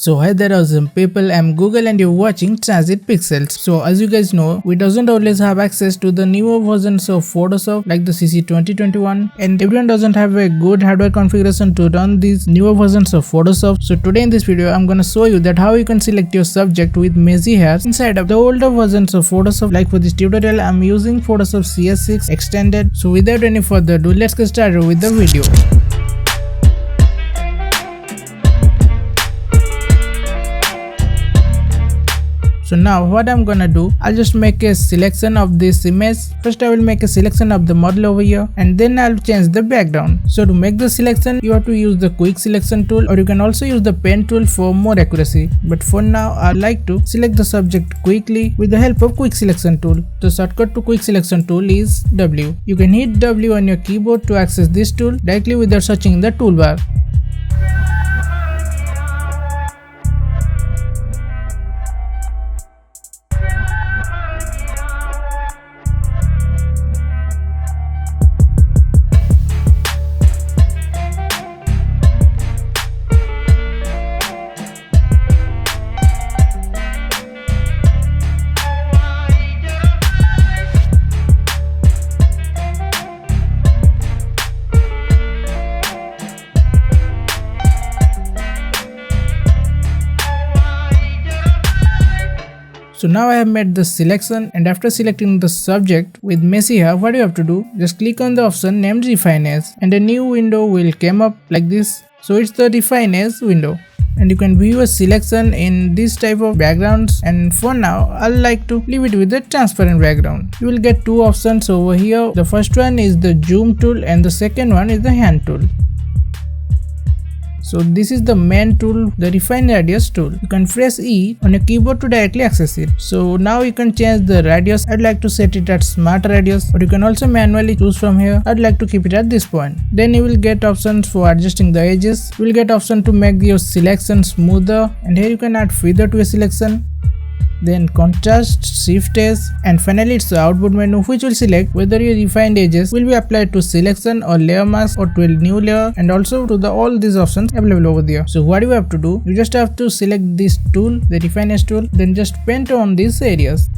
So hi there awesome people, I'm Google and you're watching Transit Pixels. So as you guys know, we doesn't always have access to the newer versions of Photoshop like the CC 2021, and everyone doesn't have a good hardware configuration to run these newer versions of Photoshop. So today in this video, I'm gonna show you that how you can select your subject with messy hairs inside of the older versions of Photoshop. Like for this tutorial, I'm using Photoshop CS6 Extended. So without any further ado, let's get started with the video. So now what I'm gonna do, I'll just make a selection of this image. First I will make a selection of the model over here and then I'll change the background. So to make the selection, you have to use the quick selection tool, or you can also use the pen tool for more accuracy. But for now, I like to select the subject quickly with the help of quick selection tool. The shortcut to quick selection tool is W. You can hit W on your keyboard to access this tool directly without searching in the toolbar. So now I have made the selection, and after selecting the subject with messy hair, what you have to do, just click on the option named Refine As, and a new window will come up like this. So it's the Refine As window, and you can view a selection in this type of backgrounds, and for now I like to leave it with the transparent background. You will get two options over here. The first one is the zoom tool and the second one is the hand tool. So this is the main tool, the refine radius tool. You can press E on your keyboard to directly access it. So now you can change the radius. I'd like to set it at smart radius, or you can also manually choose from here. I'd like to keep it at this point. Then you will get options for adjusting the edges. You will get option to make your selection smoother, and here you can add feather to a selection. Then contrast, shift edge, and finally it's the output menu, which will select whether your refined edges will be applied to selection or layer mask or to a new layer, and also to the all these options available over there. So what you have to do, you just have to select this tool, the refine edge tool, then just paint on these areas.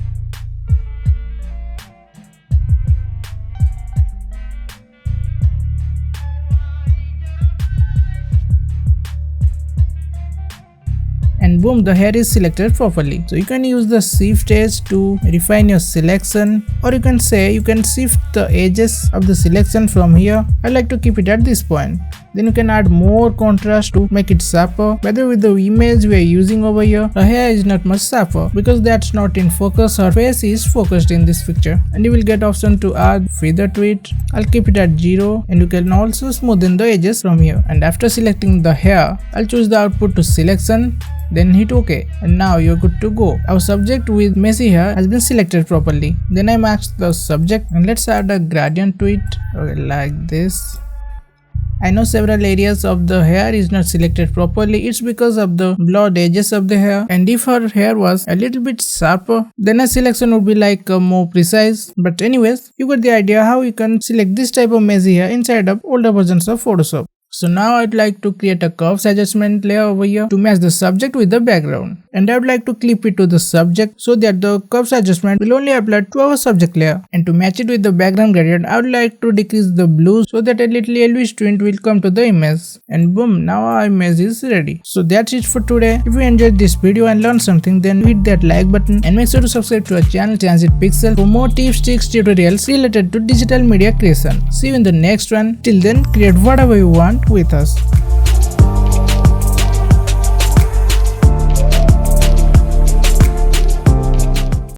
And boom, the hair is selected properly. So you can use the shift edge to refine your selection, or you can say you can shift the edges of the selection from here. I like to keep it at this point. Then you can add more contrast to make it sharper. By the way, with the image we are using over here, the hair is not much sharper because that's not in focus. Her face is focused in this picture, and you will get option to add feather to it. I'll keep it at 0, and you can also smoothen the edges from here. And after selecting the hair, I'll choose the output to selection. Then hit OK, and now you're good to go. Our subject with messy hair has been selected properly. Then I masked the subject, and let's add a gradient to it, like this. I know several areas of the hair is not selected properly. It's because of the blurred edges of the hair, and if her hair was a little bit sharper, then a selection would be like more precise. But anyways, you got the idea how you can select this type of messy hair inside of older versions of Photoshop. So now I'd like to create a curves adjustment layer over here to match the subject with the background, and I would like to clip it to the subject so that the curves adjustment will only apply to our subject layer. And to match it with the background gradient, I would like to decrease the blue so that a little yellowish tint will come to the image, and boom, now our image is ready. So that's it for today. If you enjoyed this video and learned something, then hit that like button and make sure to subscribe to our channel Transit Pixel for more tips, tricks, tutorials related to digital media creation. See you in the next one. Till then, create whatever you want with us.